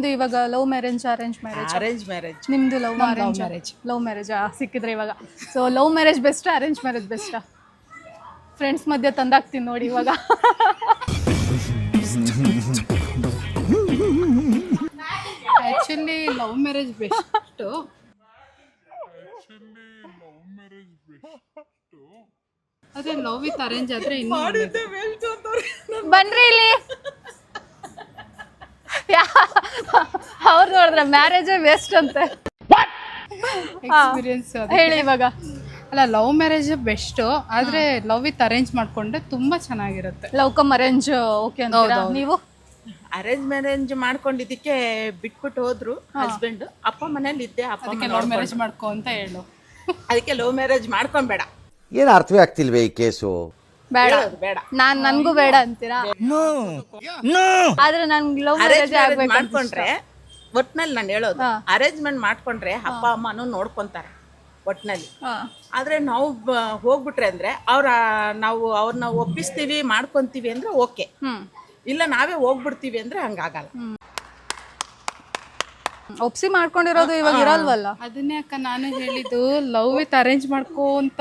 ನಿಮ್ದು ಇವಾಗ love marriage arrange marriage? Arrange marriage. ನಿಮ್ದು ಲವ್ ಮ್ಯಾರೇಜ್? ಲವ್ ಮ್ಯಾರೇಜ್ ಸಿಕ್ಕಿದ್ರೆ ಇವಾಗ. ಸೊ ಲವ್ ಮ್ಯಾರೇಜ್ ಬೆಸ್ಟಾ ಅರೇಂಜ್ ಮ್ಯಾರೇಜ್ ಬೆಸ್ಟಾ? ಫ್ರೆಂಡ್ಸ್ ಮಧ್ಯೆ ತಂದಾಕ್ತೀನಿ ನೋಡಿ ಇವಾಗ. Actually love marriage best. ಅದೇ ಲವ್ ವಿತ್ ಅರೇಂಜ್ ಆದರೆ ಇನ್ನೂ ಬನ್ರಿ ಇಲ್ಲಿ. ಅವ್ರು ನೋಡಿದ್ರೆ ಮ್ಯಾರೇಜೇ ವೇಸ್ಟ್ ಅಂತೆ. ಎಕ್ಸ್ಪೀರಿಯನ್ಸ್ ಹೇಳಿ ಇವಾಗ. ಅಲ್ಲ, ಲವ್ ಮ್ಯಾರೇಜ್ ಬೆಸ್ಟು, ಆದರೆ ಲವ್ ವಿತ್ ಅರೇಂಜ್ ಮಾಡಿಕೊಂಡ್ರೆ ತುಂಬ ಚೆನ್ನಾಗಿರುತ್ತೆ. ಲವ್ ಕಮ್ ಅರೇಂಜ್ ಓಕೆ ಅಂತೀರಾ ನೀವು? ಅರೇಂಜ್ ಮ್ಯಾರೇಜ್ ಮಾಡ್ಕೊಂಡಿದ್ದಕ್ಕೆ ಬಿಟ್ಬಿಟ್ಟು ಹೋದ್ರು ಹಸ್ಬೆಂಡ್. ಅಪ್ಪ ಮನೇಲಿ ಇದ್ದೆ, ಅದಕ್ಕೆ ಲವ್ ಮ್ಯಾರೇಜ್ ಮಾಡ್ಕೊ ಅಂತ ಹೇಳು. ಅದಕ್ಕೆ ಲವ್ ಮ್ಯಾರೇಜ್ ಮಾಡ್ಕೊಂಬೇಡ. ಏನು ಅರ್ಥವೇ ಆಗ್ತಿಲ್ವೇ ಈ ಕೇಸು? ಬೇಡ ಬೇಡ, ನನ್ಗೂ ಬೇಡ ಅಂತೀರಾ? ಆದ್ರೆ ನನ್ಗೆ ಲವ್ ಮ್ಯಾರೇಜ್ ಆಗ್ಬೇಕು ಮಾಡ್ಕೊಂಡ್ರೆ ಒಟ್ನಲ್ಲಿ ನಾನು ಹೇಳೋದು, ಅರೇಂಜ್ಮೆಂಟ್ ಮಾಡ್ಕೊಂಡ್ರೆ ಅಪ್ಪ ಅಮ್ಮನೂ ನೋಡ್ಕೊಂತಾರೆ ಒಟ್ನಲ್ಲಿ. ಆದ್ರೆ ನಾವು ಹೋಗ್ಬಿಟ್ರೆ ಅಂದ್ರೆ ನಾವು ಅವ್ರನ್ನ ಒಪ್ಪಿಸ್ತೀವಿ ಮಾಡ್ಕೊಂತೀವಿ ಅಂದ್ರೆ ಓಕೆ, ಇಲ್ಲ ನಾವೇ ಹೋಗ್ಬಿಡ್ತೀವಿ ಅಂದ್ರೆ ಹಂಗಾಗಲ್ಲ. ಒಪ್ಸಿ ಮಾಡ್ಕೊಂಡಿರೋದು ಇವಾಗ ಇರಲ್ವಲ್ಲ. ಅದನ್ನೇ ಅಕ್ಕ ನಾನು ಹೇಳಿದ್ದು, ಲವ್ ವಿತ್ ಅರೇಂಜ್ ಮಾಡ್ಕೋ ಅಂತ.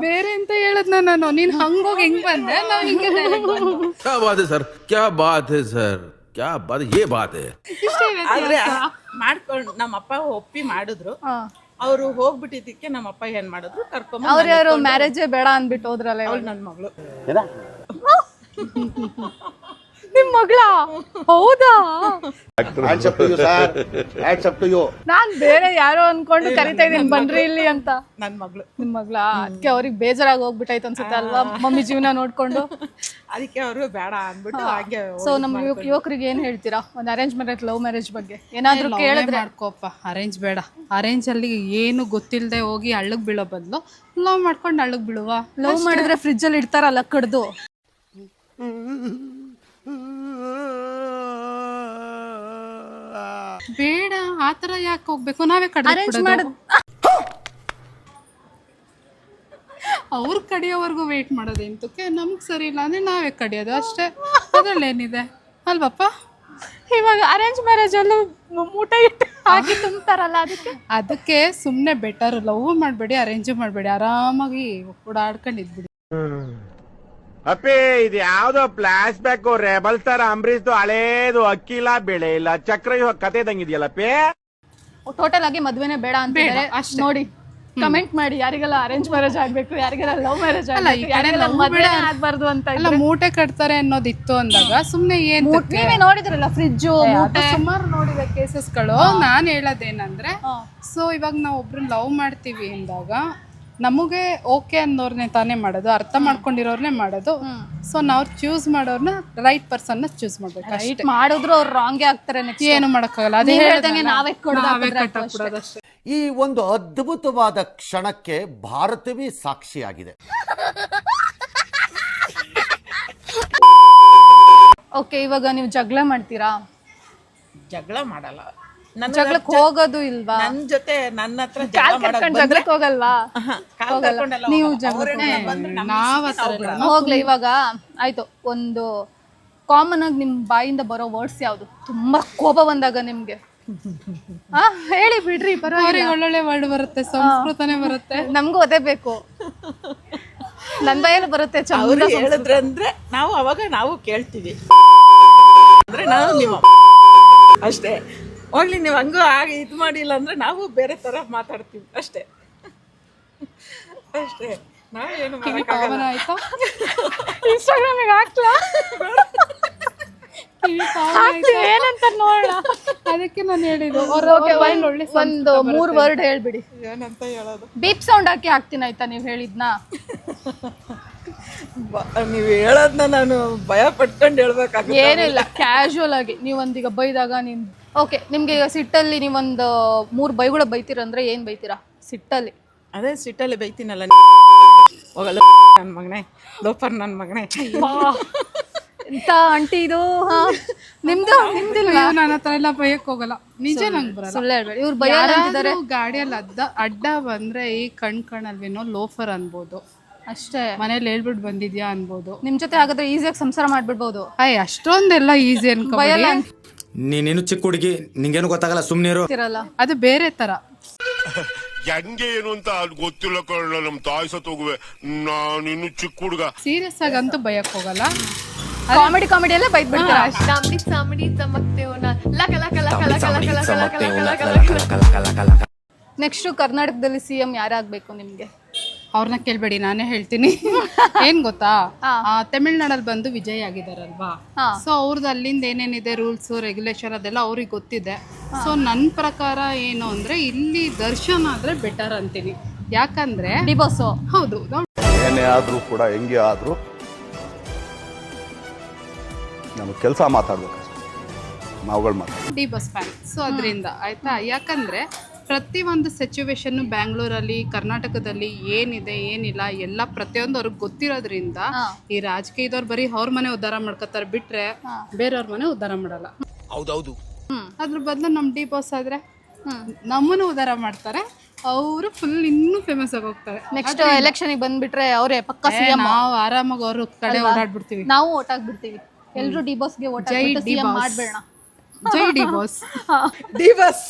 ಬೇರೆ ಅಂತ ಹೇಳದ್ನ ನಾನು. ನೀನ್ ಹಂಗೋಗಿ ಹೆಂಗ್ ಬಂದೆ, ನಾವ್ ಹಿಂಗೆ क्या बात है सर, क्या बात है सर, क्या बात है, ये बात है. ಆದ್ರೆ ಮಾಡ್ಕೊಂಡು ನಮ್ಮಪ್ಪ ಒಪ್ಪಿ ಮಾಡಿದ್ರು. ಅವರು ಹೋಗ್ಬಿಟ್ಟಿದ್ದಕ್ಕೆ ನಮ್ಮಪ್ಪ ಏನ್ ಮಾಡಿದ್ರು, ಕರ್ಕೊಂಡ್ ಅವ್ರ ಯಾರು ಮ್ಯಾರೇಜೇ ಬೇಡ ಅಂದ್ಬಿಟ್ಟು ಹೋದ್ರಲ್ಲ. ಅವಳು ನನ್ನ ಮಗಳು. ನಿಮ್ ಮಗಳ? ಹೌದಾ? ನಾನ್ ಬೇರೆ ಯಾರೋ ಅನ್ಕೊಂಡು ಕರಿತಾ ಇದೀನಿ ಬನ್ರಿ ಇಲ್ಲಿ ಅಂತ. ನನ್ನ ಮಗಳು. ನಿಮ್ ಮಗಳ? ಅದಕ್ಕೆ ಅವ್ರಿಗೆ ಬೇಜಾರಾಗಿ ಹೋಗ್ಬಿಟ್ಟೈತೆ ಅನ್ಸುತ್ತೆ ಅಲ್ವಾ, ಮಮ್ಮಿ ಜೀವನ ನೋಡ್ಕೊಂಡು. ಅದಕ್ಕೆ ಅವರು ಬೇಡ ಅಂದ್ಬಿಟ್ಟು ಹಾಗೆ. ಸೊ ನಮ್ ಯುವಕರಿಗೆ ಏನ್ ಹೇಳ್ತೀರಾ ಒಂದ್ ಅರೇಂಜ್ ಮ್ಯಾರೇಜ್ ಲವ್ ಮ್ಯಾರೇಜ್ ಬಗ್ಗೆ? ಏನಾದ್ರು ಕೇಳಿದ್ರೆ ಮಾಡ್ಕೋಪ್ಪ, ಅರೇಂಜ್ ಬೇಡ. ಅರೇಂಜ್ ಅಲ್ಲಿ ಏನು ಗೊತ್ತಿಲ್ಲದೆ ಹೋಗಿ ಹಳ್ಳಕ್ ಬೀಳೋ ಬದಲು ಲವ್ ಮಾಡ್ಕೊಂಡು ಹಳ್ಳಕ್ ಬೀಳುವ. ಲವ್ ಮಾಡಿದ್ರೆ ಫ್ರಿಜ್ ಅಲ್ಲಿ ಇಡ್ತಾರಲ್ಲ ಕಡ್ದು. ಬೇಡ, ಆತರ ಯಾಕೆ ಹೋಗ್ಬೇಕು? ನಾವೇ ಅರೇಂಜ್ ಕಡಿಯೋದು. ಅವ್ರ ಕಡಿಯೋವರೆಗೂ ವೇಟ್ ಮಾಡೋದೇಂತಕ್ಕೆ? ನಮ್ಗೆ ಸರಿ ಇಲ್ಲ ಅಂದ್ರೆ ನಾವೇ ಕಡಿಯೋದು ಅಷ್ಟೇ. ಅದ್ರಲ್ಲೇನಿದೆ ಅಲ್ವಪ್ಪ? ಇವಾಗ ಅರೇಂಜ್ ಮ್ಯಾರೇಜ್ ಅಲ್ಲೂ ಮೂಟೆ ಇಟ್ಟು ಹಾಕಿ ತುಂಬ್ತಾರಲ್ಲ, ಅದಕ್ಕೆ ಸುಮ್ಮನೆ ಬೆಟರ್. ಲವ್ ಮಾಡಬೇಡಿ, ಅರೇಂಜ್ ಮಾಡಬೇಡಿ, ಆರಾಮಾಗಿ ಓಡಾಡ್ಕೊಂಡಿದ್ಬಿಡಿ. ಅಪ್ಪಿ, ಇದು ಯಾವ್ದೋ ಫ್ಲಾಶ್ ಬ್ಯಾಕ್ ರೆಬಲ್ ತರ ಅಂಬರೀಶ್ ಹಳೇದು, ಅಕ್ಕಿಲ್ಲ ಬೆಳೆ ಇಲ್ಲ ಚಕ್ರ ಕತೆ ಇದಂಗಿದೆಯಲ್ಲಪ್ಪಿ. ಟೋಟಲ್ ಆಗಿ ಮದ್ವೆನೇ ಬೇಡ ಅಂತ ನೋಡಿ. ಕಮೆಂಟ್ ಮಾಡಿ ಯಾರಿಗೆಲ್ಲ ಅರೇಂಜ್ ಮ್ಯಾರೇಜ್ ಆಗ್ಬೇಕು, ಯಾರಿಗೆಲ್ಲ ಲವ್ ಮ್ಯಾರೇಜ್ ಆಗ್ಬಾರ್ದು ಅಂತ. ಎಲ್ಲ ಮೂಟೆ ಕಟ್ತಾರೆ ಅನ್ನೋದಿತ್ತು ಅಂದಾಗ ಸುಮ್ನೆ ಏನ್ ನೀವೇ ನೋಡಿದ್ರಲ್ಲ ಫ್ರಿಜ್ ಸುಮಾರು ನೋಡಿದ ಕೇಸಸ್ಗಳು. ನಾನ್ ಹೇಳೋದೇನಂದ್ರೆ, ಸೊ ಇವಾಗ ನಾವು ಒಬ್ರನ್ನ ಲವ್ ಮಾಡ್ತೀವಿ ಅಂದಾಗ ನಮಗೆ ಓಕೆ ಅನ್ನೋರ್ನೇ ತಾನೇ ಮಾಡೋದು, ಅರ್ಥ ಮಾಡ್ಕೊಂಡಿರೋರ್ನೇ ಮಾಡೋದು. ಸೊ ನಾವು ಚೂಸ್ ಮಾಡೋರ್ನ ರೈಟ್ ಪರ್ಸನ್ ಚೂಸ್ ಮಾಡ್ಬೇಕು. ರೈಟ್ ಮಾಡಿದ್ರು ಅವ್ರು ರಾಂಗೇ ಆಗ್ತಾರೆ, ಏನು ಮಾಡಕ್ಕಾಗಲ್ಲ. ಅದೇ ಹೇಳ್ದಂಗೆ ನಾವೇ ಕಟ್ಟಾಕ್ಬಿಡೋದಷ್ಟೇ. ಈ ಒಂದು ಅದ್ಭುತವಾದ ಕ್ಷಣಕ್ಕೆ ಭಾರತವೇ ಸಾಕ್ಷಿಯಾಗಿದೆ. ಓಕೆ, ಇವಾಗ ನೀವು ಜಗಳ ಮಾಡ್ತೀರಾ? ಜಗಳ ಮಾಡಲ್ಲ. ಜಗಳಕ್ಕೆ ಹೋಗೋದು ಇಲ್ವಾ? ನನ್ನ ಜೊತೆ ನನ್ನ ಹತ್ರ ಜಗಳಕ್ಕೆ ಹೋಗಲ್ವಾ? ನೀವು ಹೋಗ್ಲಿ. ಇವಾಗ ಆಯ್ತು, ಒಂದು ಕಾಮನ್ ಆಗಿ ನಿಮ್ ಬಾಯಿಂದ ಬರೋ ವರ್ಡ್ಸ್ ಯಾವ್ದು? ತುಂಬಾ ಕೋಪ ಬಂದಾಗ ನಿಮ್ಗೆ ಹೇಳಿ ಬಿಡ್ರಿ, ಪರವಾಗಿಲ್ಲ. ಒಳ್ಳೊಳ್ಳೆ ವರ್ಡ್ ಬರುತ್ತೆ, ಸಂಸ್ಕೃತನೇ ಬರುತ್ತೆ. ನಮಗೂ ಅದೇ ಬೇಕು. ನನ್ ಬಾಯಲ್ಲಿ ಬರುತ್ತೆ. ಅವ್ರು ಹೇಳಿದ್ರಂದ್ರೆ ನಾವು ಕೇಳ್ತೀವಿ. ಅಂದ್ರೆ ನಾವು ನಿಮ್ಮ ಅಷ್ಟೇ. ಹೋಗ್ಲಿ, ನೀವು ಹಂಗೂ ಇದು ಮಾಡಿಲ್ಲ ಅಂದ್ರೆ ನಾವು ಬೇರೆ ತರ ಮಾತಾಡ್ತೀವಿ ಅಷ್ಟೇ. ನಾವೇನು ಮಾಡಕ್ಕಾಗಲ್ಲ. ಆಯ್ತಾ? ಇನ್ಸ್ಟಾಗ್ರಾಮಿಗೆ ಹಾಕ್ಲಾ? ಏನಂತ ನೋಡೋಣ. ಅದಕ್ಕೆ ನಾನು ಹೇಳಿದ್ದು ಒಂದು 3 ವರ್ಡ್ ಹೇಳ್ಬಿಡಿ. ಏನಂತ ಹೇಳೋದು? ಬೀಪ್ ಸೌಂಡ್ ಹಾಕಿ ಹಾಕ್ತೀನಿ ಆಯ್ತಾ ನೀವು ಹೇಳಿದ್ನಾ? ನೀವು ಹೇಳೋದನ್ನ ನಾನು ಭಯ ಪಟ್ಕೊಂಡು ಹೇಳ್ಬೇಕಾಗುತ್ತೆ. ಏನಿಲ್ಲ, ಕ್ಯಾಶುವಲ್ ಆಗಿ ನೀವೊಂದೀಗ ಬೈದಾಗ ಓಕೆ, ನಿಮ್ಗೆ ಈಗ ಸಿಟ್ಟಲ್ಲಿ ನೀವೊಂದು 3 ಬೈಗಳು ಬೈತೀರಂದ್ರೆ ಏನ್ ಬೈತೀರಾ ಸಿಟ್ಟಲ್ಲಿ? ಅದೇ ಸಿಟ್ಟಲ್ಲಿ ಬೈತೀನಲ್ಲ, ಹೋಗಲ್ಲ ನನ್ನ ಮಗನೇ, ಲೋಫರ್ ನನ್ನ ಮಗನೇ. ಎಂತ ಆಂಟಿ ಇದು? ನಿಮ್ದಿಲ್ಲ. ನನ್ನ ಹತ್ರ ಎಲ್ಲ ಬೈಯಕ್ ಹೋಗಲ್ಲ. ನಿಜ ನಂಗೆ ಬರಲ್ಲ. ಸುಳ್ಳು ಹೇಳ್ಬೇಡಿ. ಇವ್ರು ಬೈಯಾರ ಗಾಡಿಯಲ್ಲಿ ಅಡ್ಡ ಬಂದ್ರೆ ಈ ಕಣ್ಣಲ್ವೇನೋ ಲೋಫರ್ ಅನ್ಬೋದು. ಅಷ್ಟೇ. ಮನೇಲಿ ಹೇಳ್ಬಿಟ್ಟು ಬಂದಿದ್ಯಾ ಅನ್ಬೋದು. ನಿಮ್ ಜೊತೆ ಹಾಗಾದ್ರೆ ಈಸಿಯಾಗಿ ಸಂಸಾರ ಮಾಡ್ಬಿಡ್ಬೋದು. ಅಷ್ಟೊಂದೆಲ್ಲ ಈಸಿ ಭಯಲ್ಲ ಅನ್ಕೋಬೇಡಿ. ನೀನೇನು ಚಿಕ್ಕ ಹುಡುಗಿ, ನಿಂಗೇನು ಗೊತ್ತಾಗಲ್ಲ, ಸುಮ್ಮನಿರು. ಅಂತಿರಲ್ಲ. ಅದು ಬೇರೆ ತರ. ಹೆಂಗೆ ಏನು ಅಂತ ಗೊತ್ತಿಲ್ಲ ಕಣ, ನಮ್ ತಾಯಿ ಸತ್ತೋಗುವೆ, ನಾನಿನ್ನು ಚಿಕ್ಕ ಹುಡುಗ. ಸೀರಿಯಸ್ ಆಗಂತೂ ಭಯಕ್ಕೆ ಹೋಗಲ್ಲ. ಕಾಮಿಡಿ ಎಲ್ಲ ಬೈದ್ ಬಿಡ್ತೀರಾ. ನೆಕ್ಸ್ಟ್ ಕರ್ನಾಟಕದಲ್ಲಿ CM ಯಾರಾಗ್ಬೇಕು ನಿಮ್ಗೆ? ಅವ್ರನ್ನ ಕೇಳ್ಬೇಡಿ, ನಾನೇ ಹೇಳ್ತೀನಿ. ಏನ್ ಗೊತ್ತಾ, ತಮಿಳ್ನಾಡಲ್ಲಿ ಬಂದು ವಿಜಯ್ ಆಗಿದಾರಲ್ವಾ, ಸೊ ಅವ್ರದ್ದು ಅಲ್ಲಿಂದ ಏನೇನಿದೆ ರೂಲ್ಸ್ ರೆಗ್ಯುಲೇಷನ್ ಅದೆಲ್ಲ ಅವ್ರಿಗೆ ಗೊತ್ತಿದೆ. ಸೊ ನನ್ನ ಪ್ರಕಾರ ಏನು ಅಂದ್ರೆ ಇಲ್ಲಿ ದರ್ಶನ್ ಆದ್ರೆ ಬೆಟರ್ ಅಂತೀನಿ. ಯಾಕಂದ್ರೆ ಡಿಬೋಸು ಹೌದು, ಏನೇ ಆದ್ರೂ ಕೂಡ ಹೆಂಗೆ ಆದ್ರೂ ನಮಗೆ ಕೆಲಸ ಮಾತಾಡ್ಬೇಕು, ನಾವುಗಳು ಮಾತಾಡ್ತೀವಿ. D boss fan. ಸೊ ಅದರಿಂದ ಆಯ್ತಾ, ಯಾಕಂದ್ರೆ ಪ್ರತಿಯೊಂದು ಸಿಚುವೇಶನ್ ಬ್ಯಾಂಗ್ಳೂರಲ್ಲಿ ಕರ್ನಾಟಕದಲ್ಲಿ ಏನಿದೆ ಏನಿಲ್ಲ ಎಲ್ಲ ಪ್ರತಿಯೊಂದು ಅವ್ರಿಗೆ ಗೊತ್ತಿರೋದ್ರಿಂದ ಈ ರಾಜಕೀಯದವ್ರು ಬರೀ ಅವ್ರ ಮನೆ ಉದ್ಧಾರ ಮಾಡ್ಕೊತಾರೆ ಬಿಟ್ರೆ ಬೇರೆಯವ್ರ ಮನೆ ಉದ್ಧಾರ ಮಾಡಲ್ಲ. ಹೌದೌದು. ಅದ್ರ ಬದಲು ನಮ್ ಡಿ ಬಾಸ್ ಆದ್ರೆ ನಮ್ಮನ್ನು ಉದ್ಧಾರ ಮಾಡ್ತಾರೆ, ಅವರು ಫುಲ್ ಇನ್ನೂ ಫೇಮಸ್ ಆಗಿ ಹೋಗ್ತಾರೆ. ನೆಕ್ಸ್ಟ್ ಎಲೆಕ್ಷನ್ ಬಂದ್ಬಿಟ್ರೆ ಅವರೇ ಪಕ್ಕ CM. ನಾವು ಆರಾಮಾಗಿ ಅವ್ರ ಕಡೆ ಓಡಾಡ್ಬಿಡ್ತೀವಿ. ನಾವು ಓಟ್ ಹಾಕ್ಬಿಡ್ತೀವಿ. ಎಲ್ರು ಡಿಬೋಸ್ಗೆ ಓಟ್ ಹಾಕ್ಬಿಟ್ಟು CM ಮಾಡ್ಬೇಡ. ಜೈ ಡಿ ಬಾಸ್. ಡಿಬೋಸ್